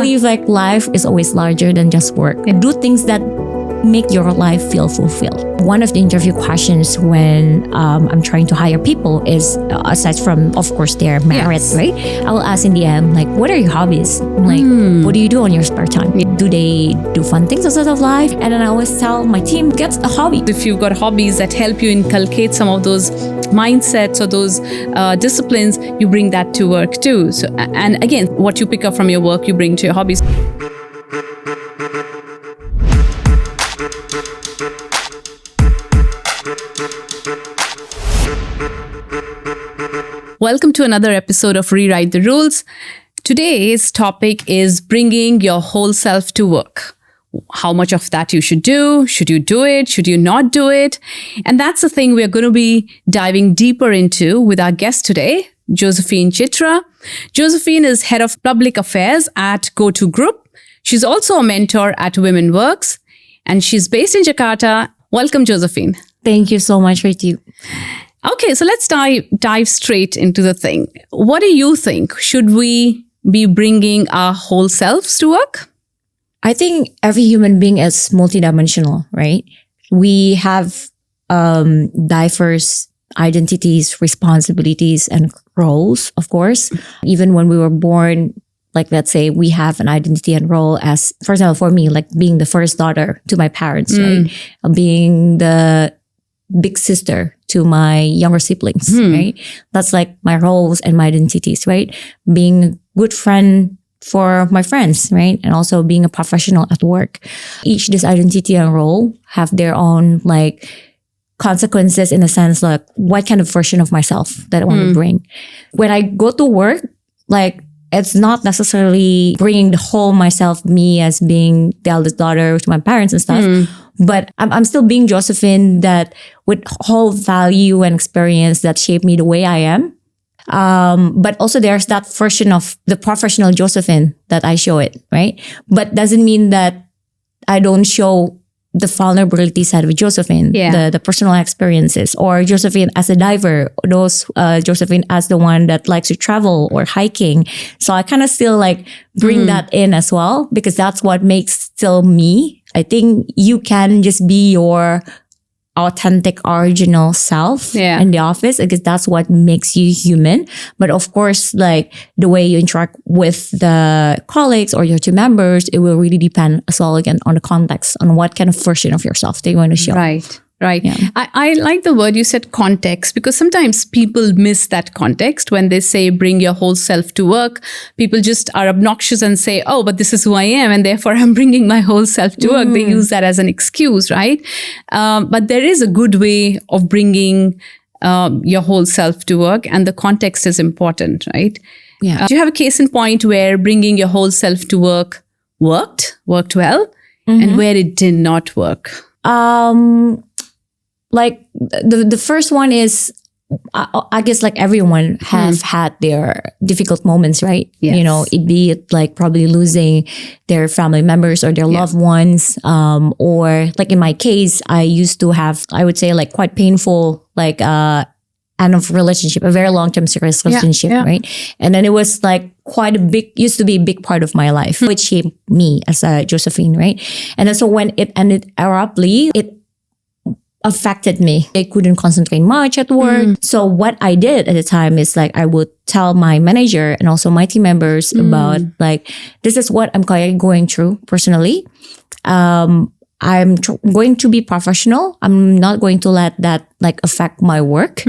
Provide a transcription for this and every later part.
believe like life is always larger than just work. Do things that make your life feel fulfilled. One of the interview questions when I'm trying to hire people is, aside from, of course, their merit, right? I will ask in the end, like, what are your hobbies? Like, what do you do on your spare time? Do they do fun things outside of life? And then I always tell my team, get a hobby. If you've got hobbies that help you inculcate some of those mindsets or those disciplines, you bring that to work too. So, and again, what you pick up from your work, you bring to your hobbies. Welcome to another episode of Rewrite the Rules. Today's topic is bringing your whole self to work. How much of that you should do? Should you do it? Should you not do it? And that's the thing we're going to be diving deeper into with our guest today, Josefhine Chitra. Josefhine is Head of Public Affairs at GoToGroup. She's also a mentor at WomenWorks, and she's based in Jakarta. Welcome, Josefhine. Thank you so much, Ritu. Okay, so let's dive straight into the thing. What do you think? Should we be bringing our whole selves to work? I think every human being is multidimensional, right? We have diverse identities, responsibilities, and roles, of course. Even when we were born, like, let's say we have an identity and role as, for example, for me, like being the first daughter to my parents, right? Being the big sister to my younger siblings, right? That's like my roles and my identities, right? Being a good friend for my friends, right? And also being a professional at work. Each this identity and role have their own like consequences in a sense, like what kind of version of myself that I want to bring. When I go to work, like it's not necessarily bringing the whole myself, me as being the eldest daughter to my parents and stuff, but I'm still being Josefhine that with whole value and experience that shaped me the way I am. But also there's that version of the professional Josefhine that I show it, right? But doesn't mean that I don't show the vulnerability side of Josefhine, the personal experiences, or Josefhine as a diver, those Josefhine as the one that likes to travel or hiking. So I kind of still like bring that in as well, because that's what makes still me. I think you can just be your authentic original self in the office, because that's what makes you human. But of course, like the way you interact with the colleagues or your team members, it will really depend as well again on the context, on what kind of version of yourself they want to show. Right. Yeah. I like the word you said, context, because sometimes people miss that context when they say bring your whole self to work. People just are obnoxious and say, oh, but this is who I am, and therefore I'm bringing my whole self to work. They use that as an excuse, right? But there is a good way of bringing your whole self to work, and the context is important, right? Yeah. Do you have a case in point where bringing your whole self to work worked well, and where it did not work? Like the first one is, I guess like everyone have had their difficult moments, right? Yes. You know, it be it like probably losing their family members or their loved ones. Or like in my case, I used to have, I would say like quite painful, like end of relationship, a very long-term serious relationship, right? And then it was like quite used to be a big part of my life, which shaped me as a Josefhine, right? And then so when it ended abruptly, it affected me. I couldn't concentrate much at work. So what I did at the time is like, I would tell my manager and also my team members about like, this is what I'm going through personally. I'm going to be professional. I'm not going to let that like affect my work.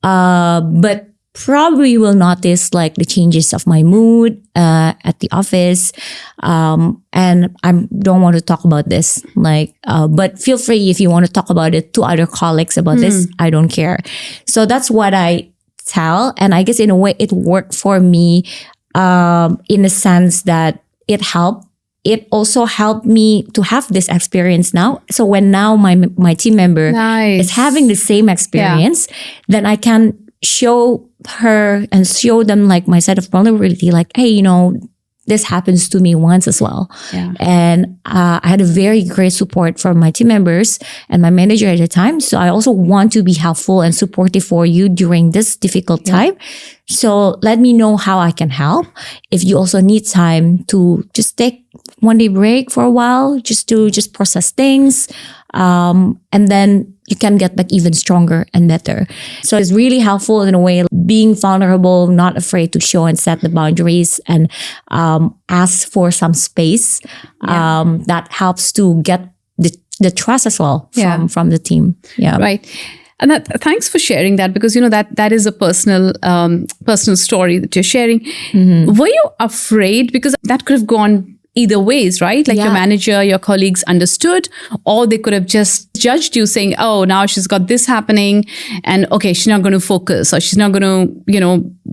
But probably you will notice like the changes of my mood at the office, and I don't want to talk about this, like but feel free if you want to talk about it to other colleagues about this. I don't care. So that's what I tell, and I guess in a way it worked for me in the sense that it helped. It also helped me to have this experience now. So when now my team member is having the same experience, then I can show her and show them like my side of vulnerability, like, hey, you know, this happens to me once as well. Yeah. And I had a very great support from my team members and my manager at the time. So I also want to be helpful and supportive for you during this difficult time. So let me know how I can help. If you also need time to just take one day break for a while, just to process things. And then you can get back even stronger and better. So it's really helpful in a way, being vulnerable, not afraid to show and set the boundaries and ask for some space. That helps to get the trust as well from the team. Yeah. Right. And thanks for sharing that, because that is a personal story that you're sharing. Mm-hmm. Were you afraid? Because that could have gone either ways, right? Like your manager, your colleagues understood, or they could have just judged you saying, oh, now she's got this happening and okay, she's not going to focus, or she's not going to,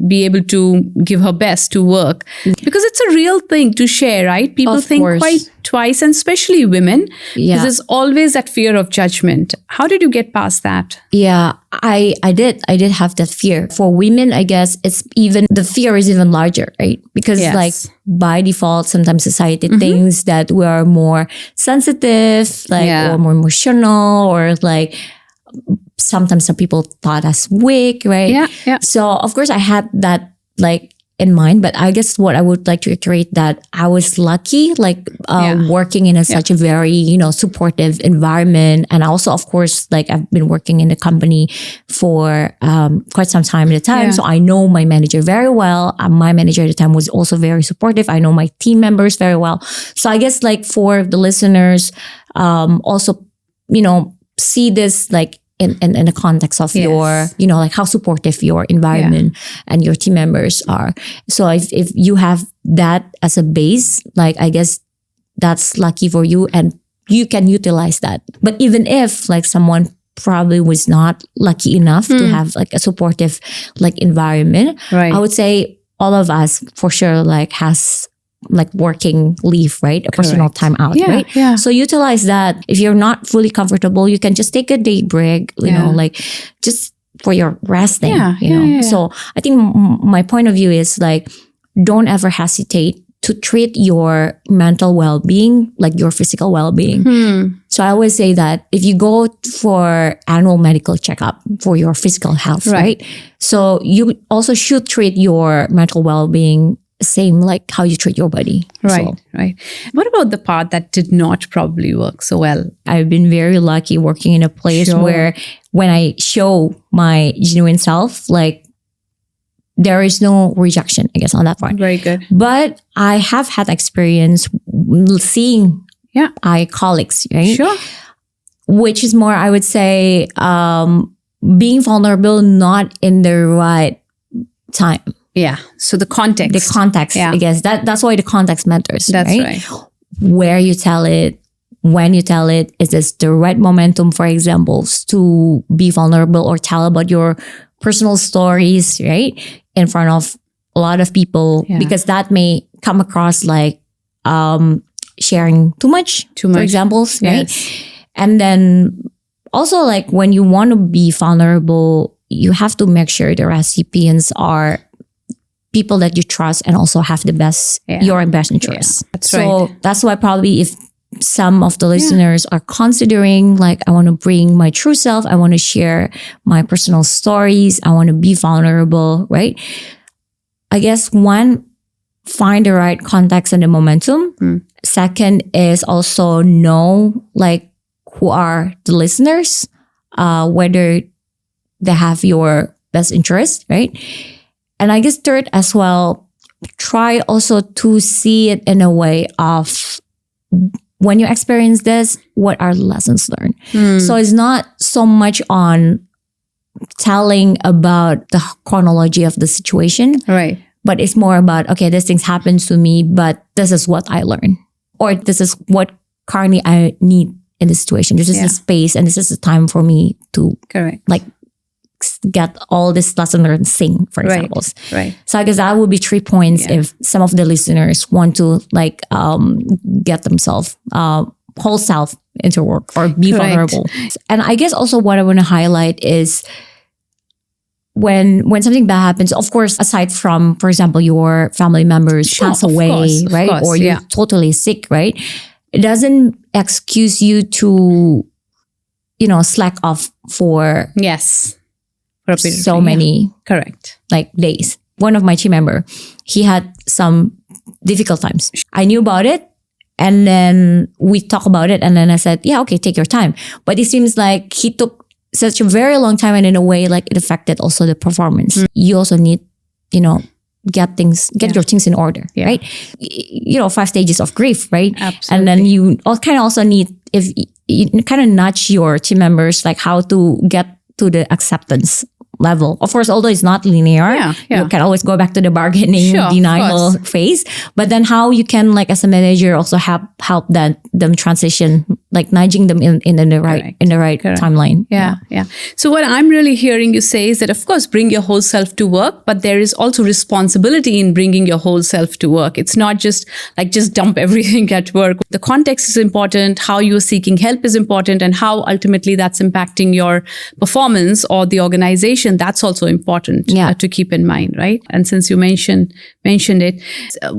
be able to give her best to work. Because it's a real thing to share, right? People think quite twice, and especially women, because there's always that fear of judgment. How did you get past that? Yeah, I did have that fear. For women, I guess the fear is even larger, right? Because like by default, sometimes society thinks that we are more sensitive, or more emotional, or like sometimes some people thought us weak, right? Yeah. So of course I had that in mind, but I guess what I would like to reiterate that I was lucky, working in such a very, supportive environment. And also, of course, I've been working in the company for quite some time at a time. So I know my manager very well. My manager at the time was also very supportive. I know my team members very well. So I guess for the listeners, also, see this in the context of your, how supportive your environment and your team members are. So if you have that as a base, I guess that's lucky for you and you can utilize that. But even if someone probably was not lucky enough to have a supportive environment, I would say all of us for sure has working leave, right? A personal time out, right? Yeah. So utilize that. If you're not fully comfortable, you can just take a day break, you know, just for your resting, you know. So I think my point of view is don't ever hesitate to treat your mental well-being like your physical well-being. So I always say that if you go for annual medical checkup for your physical health, right? So you also should treat your mental well-being same like how you treat your body. Right. What about the part that did not probably work so well? I've been very lucky working in a place where when I show my genuine self, there is no rejection, I guess, on that part. Very good. But I have had experience seeing colleagues, right? Sure. Which is more, I would say, being vulnerable, not in the right time. Yeah. So the context. I guess that's why the context matters. That's right. Where you tell it, when you tell it, is this the right momentum, for examples, to be vulnerable or tell about your personal stories, right? In front of a lot of people, because that may come across sharing too much, for examples, right? And then also when you want to be vulnerable, you have to make sure the recipients are people that you trust and also have the best, your best interests. That's right. That's why probably if some of the listeners are considering I want to bring my true self, I want to share my personal stories, I want to be vulnerable, right? I guess one, find the right context and the momentum. Second is also know who are the listeners, whether they have your best interest, right? And I guess third as well, try also to see it in a way of when you experience this, what are the lessons learned? So it's not so much on telling about the chronology of the situation. Right. But it's more about, okay, this thing happens to me, but this is what I learned. Or this is what currently I need in this situation. This is the space and this is the time for me to get all this lesson learned sing, for examples. Right. So I guess that would be 3 points if some of the listeners want to get themselves whole self into work or be vulnerable. And I guess also what I want to highlight is, some of the listeners are considering, I want to bring my true self, I want to share my personal stories, I want to be vulnerable, right? I guess one, find the right context and the momentum. Second is also know who are the listeners, whether they have your best interests, right? And I guess also what I want to highlight is when something bad happens, of course, aside from, for example, your family members pass away, right? Or you're totally sick, right? It doesn't excuse you to, slack off for for a period so many correct like days. One of my team member, he had some difficult times. I knew about it, and then we talked about it, and then I said, yeah, okay, take your time. But it seems like he took such a very long time, and in a way, like it affected also the performance. You also need, get your things in order, right? 5 stages of grief, right? Absolutely. And then you kind of also need, if you kind of nudge your team members, like how to get to the acceptance level. Of course, although it's not linear, you can always go back to the bargaining, denial phase. But then how you can, like as a manager, also help them transition, like nudging them in the right timeline. Yeah. So what I'm really hearing you say is that, of course, bring your whole self to work, but there is also responsibility in bringing your whole self to work. It's not just dump everything at work. The context is important. How you're seeking help is important, and how ultimately that's impacting your performance or the organization. That's also important to keep in mind, right? And since you mentioned it,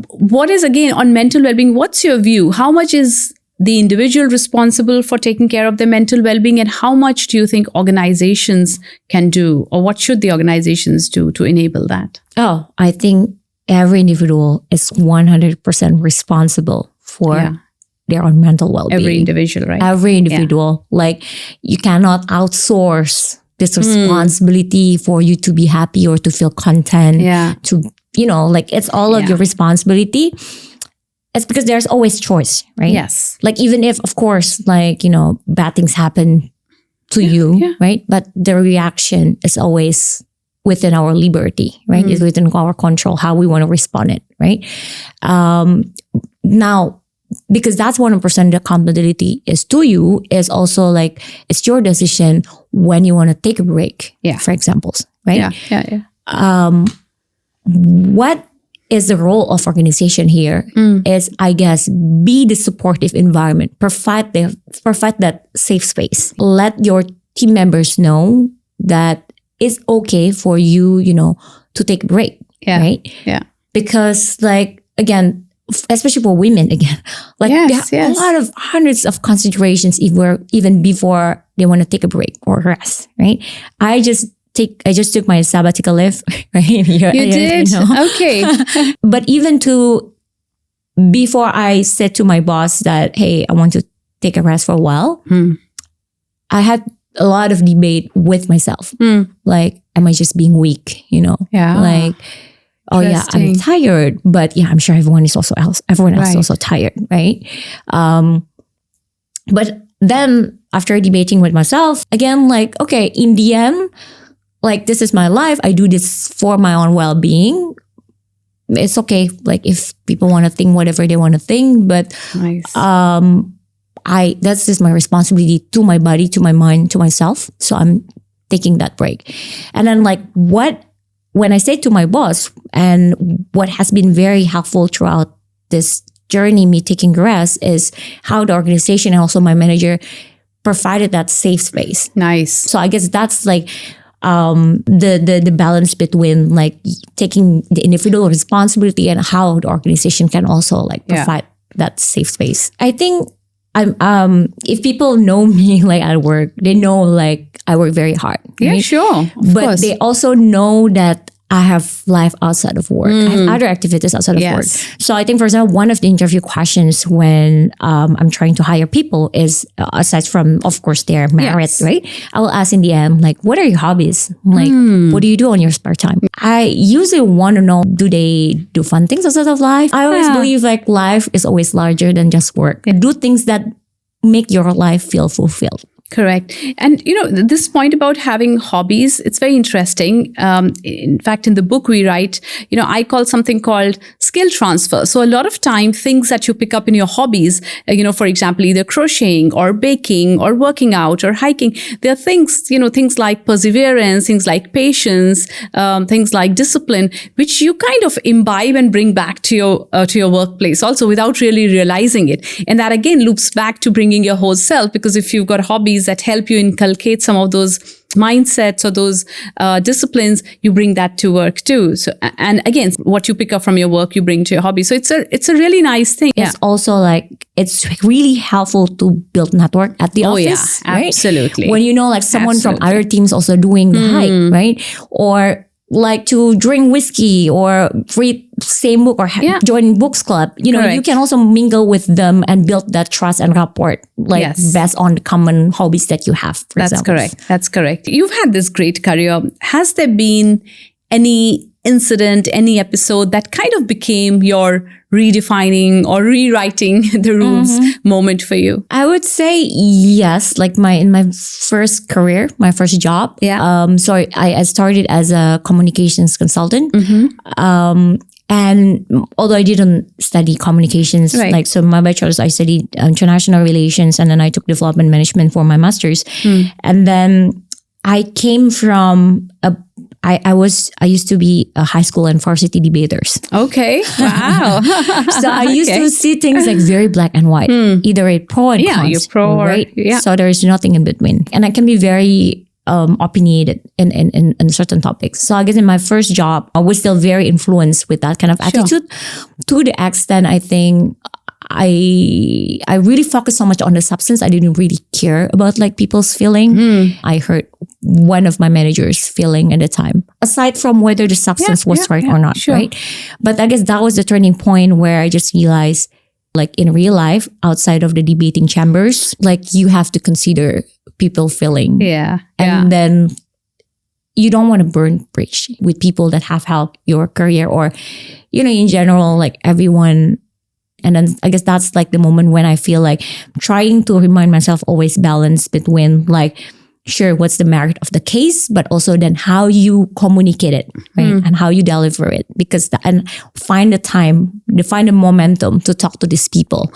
what is, again, on mental well-being, what's your view? How much is the individual responsible for taking care of their mental well-being, and how much do you think organizations can do, or what should the organizations do to enable that? Oh, I think every individual is 100% responsible for their own mental well-being. Every individual, right? Every individual. Like, you cannot outsource this responsibility for you to be happy or to feel content. To, it's all of your responsibility. It's because there's always choice, right? Yes. Like, even if, of course, bad things happen to you, right? But the reaction is always within our liberty, right? It's within our control, how we want to respond it, right? Now, because that's 100% the accountability is to you, is also like, it's your decision when you want to take a break, for examples, right? What is the role of organization here is, I guess, be the supportive environment, provide that safe space. Let your team members know that it's okay for you, to take a break, right? Yeah. Because, like, again, especially for women, again, like there are a lot of hundreds of considerations even before they want to take a break or rest, right? I just took my sabbatical leave, right? You did? Okay. But even before I said to my boss that, hey, I want to take a rest for a while, I had a lot of debate with myself. Like, am I just being weak? Like, oh yeah, I'm tired, but I'm sure everyone else is also tired, right? But then after debating with myself, again, like, okay, in the end, like, this is my life. I do this for my own well-being. It's okay, like, if people want to think whatever they want to think, but that's just my responsibility to my body, to my mind, to myself. So I'm taking that break. And then, like, when I say to my boss, and what has been very helpful throughout this journey, me taking rest, is how the organization and also my manager provided that safe space. Nice. So I guess that's like the balance between, like, taking the individual responsibility and how the organization can also, like, provide that safe space. I think if people know me, like, at work, they know, like, I work very hard. Right? Yeah, sure. But they also know that I have life outside of work. I have other activities outside of work. So I think, for example, one of the interview questions when I'm trying to hire people is, aside from, of course, their merit, right? I will ask in the end, like, what are your hobbies? Like, what do you do on your spare time? I usually want to know, do they do fun things outside of life? I always believe, like, life is always larger than just work. Do things that make your life feel fulfilled. Correct. And, this point about having hobbies, it's very interesting. In fact, in the book we write, I call something called skill transfer. So a lot of time, things that you pick up in your hobbies, for example, either crocheting or baking or working out or hiking, there are things, things like perseverance, things like patience, things like discipline, which you kind of imbibe and bring back to your workplace also without really realizing it. And that again loops back to bringing your whole self, because if you've got hobbies that help you inculcate some of those mindsets or those disciplines, you bring that to work too. So, and again, what you pick up from your work, you bring to your hobby. So it's a really nice thing. It's also like, it's really helpful to build network at the office. Yeah, right? absolutely. When you know like someone from Absolutely. other teams also doing the hike, right? Or like to drink whiskey or read same book or join books club. You know, Correct. you can also mingle with them and build that trust and rapport, like Yes. based on the common hobbies that you have. For That's example. correct. That's correct. You've had this great career. Has there been any incident, any episode that kind of became your redefining or rewriting the rules moment for you? I would say yes. Like in my first career, my first job. Yeah. So I started as a communications consultant. And although I didn't study communications, Right. like so my bachelor's, I studied international relations, and then I took development management for my master's. And then I came from I used to be a high school and varsity debaters. Okay. Wow. So I used to see things like very black and white, either a pro and cons. you're pro or- right? yeah. So there is nothing in between. And I can be very opinionated in certain topics. So I guess in my first job, I was still very influenced with that kind of attitude, to the extent I think I really focused so much on the substance. I didn't really care about like people's feeling. I hurt one of my managers' feeling at the time, aside from whether the substance was right or not, sure. right? But I guess that was the turning point where I just realized, like in real life, outside of the debating chambers, like you have to consider people feeling. Yeah. And then you don't want to burn bridge with people that have helped your career, or, you know, in general, like everyone. And then I guess that's like the moment when I feel like trying to remind myself always balance between like, sure, what's the merit of the case, but also then how you communicate it, right? And how you deliver it, because and find the time, find the momentum to talk to these people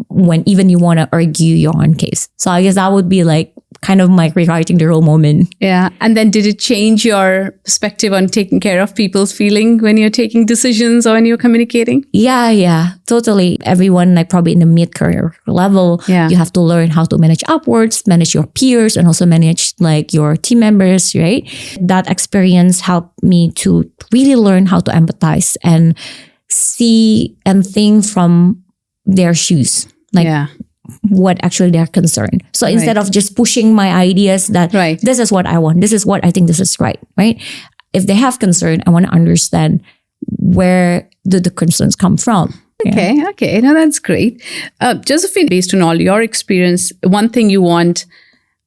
when even you want to argue your own case. So I guess that would be like kind of my rewriting the role moment. Yeah. And then did it change your perspective on taking care of people's feeling when you're taking decisions or when you're communicating? Yeah, totally. Everyone, like probably in the mid-career level, you have to learn how to manage upwards, manage your peers, and also manage like your team members, right? That experience helped me to really learn how to empathize and see and think from their shoes. Like what actually they're concerned. So instead of just pushing my ideas that this is what I want, this is what I think this is right? If they have concern, I want to understand where the concerns come from. Okay. Now that's great. Josefhine, based on all your experience, one thing you want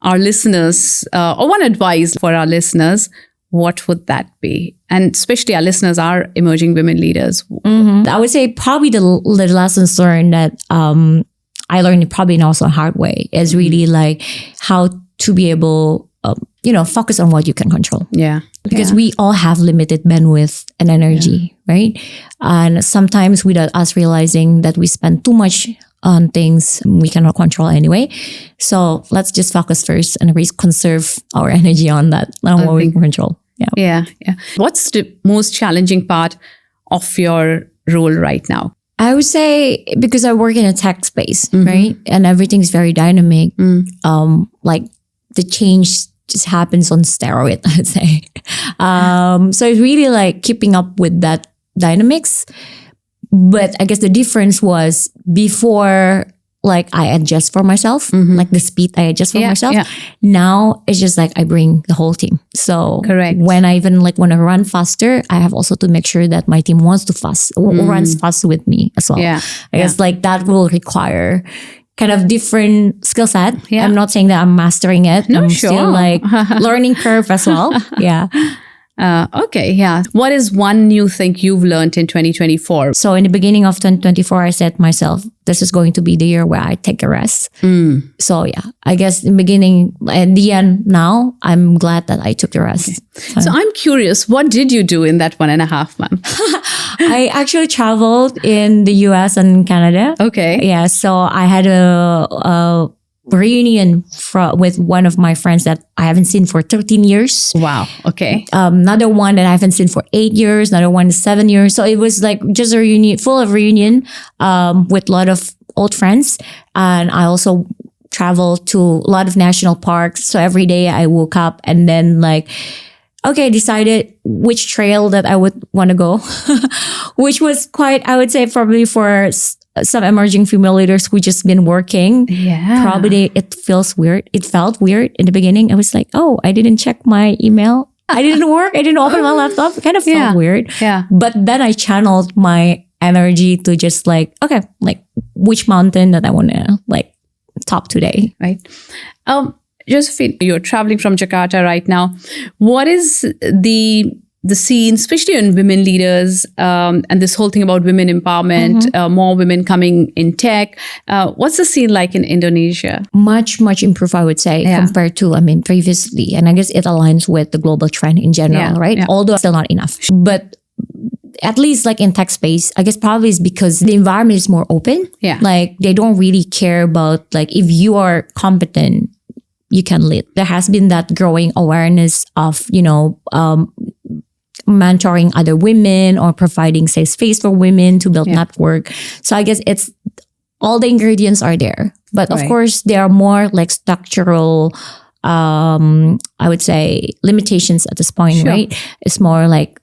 our listeners, or one advice for our listeners, what would that be? And especially our listeners are emerging women leaders. I would say probably the lessons learned that I learned probably also a hard way is really like how to be able, focus on what you can control. Yeah. Because we all have limited bandwidth and energy, right? And sometimes without us realizing that we spend too much on things we cannot control anyway. So let's just focus first and conserve our energy on that, on what we can control. Yeah. What's the most challenging part of your role right now? I would say because I work in a tech space, right? And everything's very dynamic. Like the change just happens on steroid, I'd say. So it's really like keeping up with that dynamics. But I guess the difference was before, like I adjust for myself, like the speed I adjust for myself. Now it's just like I bring the whole team. So when I even like want to run faster, I have also to make sure that my team wants to runs fast with me as well. I guess like that will require kind of different skill set. I'm not saying that I'm mastering it. I'm still like learning curve as well. What is one new thing you've learned in 2024? So in the beginning of 2024, I said myself, this is going to be the year where I take a rest. So I guess in the beginning and the end now, I'm glad that I took the rest. So I'm curious, what did you do in that 1.5 months? I actually traveled in the US and Canada. Okay. So I had a reunion with one of my friends that I haven't seen for 13 years. Wow. Okay. Another one that I haven't seen for 8 years. Another one is 7 years. So it was like just a reunion, full of reunion with a lot of old friends. And I also travel to a lot of national parks. So every day I woke up and then like, okay, decided which trail that I would want to go, which was quite, I would say probably for some emerging female leaders who just been working. Yeah. Probably it feels weird. It felt weird in the beginning. I was like, oh, I didn't check my email. I didn't work. I didn't open my laptop. It kind of felt weird. Yeah. But then I channeled my energy to just like, okay, like which mountain that I want to like top today. Right. Josefhine, you're traveling from Jakarta right now. What is the scene, especially on women leaders, and this whole thing about women empowerment, more women coming in tech? What's the scene like in Indonesia? Much improved, I would say, compared to, previously. And I guess it aligns with the global trend in general, right? Yeah. Although still not enough. But at least like in tech space, I guess probably it's because the environment is more open. Yeah. Like they don't really care about like if you are competent, you can lead. There has been that growing awareness of, mentoring other women or providing safe space for women to build network. So I guess it's all the ingredients are there. But of course, there are more like structural, I would say, limitations at this point, right? It's more like,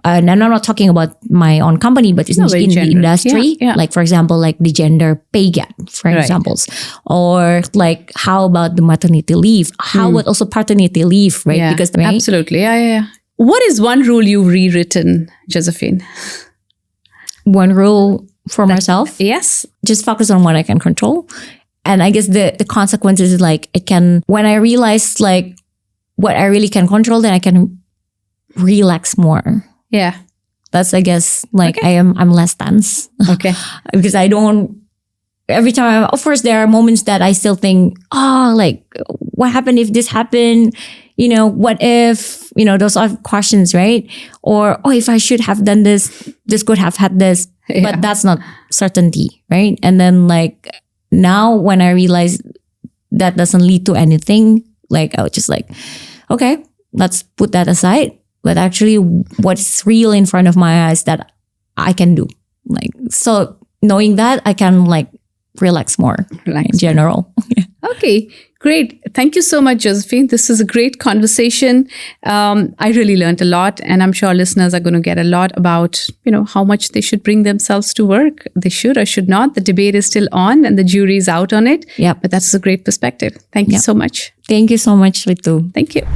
and I'm not talking about my own company, but it's in the industry. Yeah. Like, for example, like the gender pay gap, for examples. Or like, how about the maternity leave? How about also paternity leave, right? Yeah, because absolutely. Yeah. What is one rule you've rewritten, Josefhine? One rule for myself? Yes. Just focus on what I can control. And I guess the consequences is like, when I realize like what I really can control, then I can relax more. Yeah. That's, I guess, like I'm less tense. Okay. Because I don't, every time, of course, there are moments that I still think, like, what happened if this happened? What if, those are questions, right? Or, if I should have done this could have had this, but that's not certainty, right? And then like, now when I realize that doesn't lead to anything, like, I was just like, okay, let's put that aside. But actually what's real in front of my eyes that I can do. Like, so knowing that I can like relax more in general. Okay, great. Thank you so much, Josefhine. This is a great conversation. I really learned a lot, and I'm sure listeners are going to get a lot about, how much they should bring themselves to work. They should or should not. The debate is still on and the jury is out on it. Yeah. But that's a great perspective. Thank you so much. Thank you so much, Ritu. Thank you.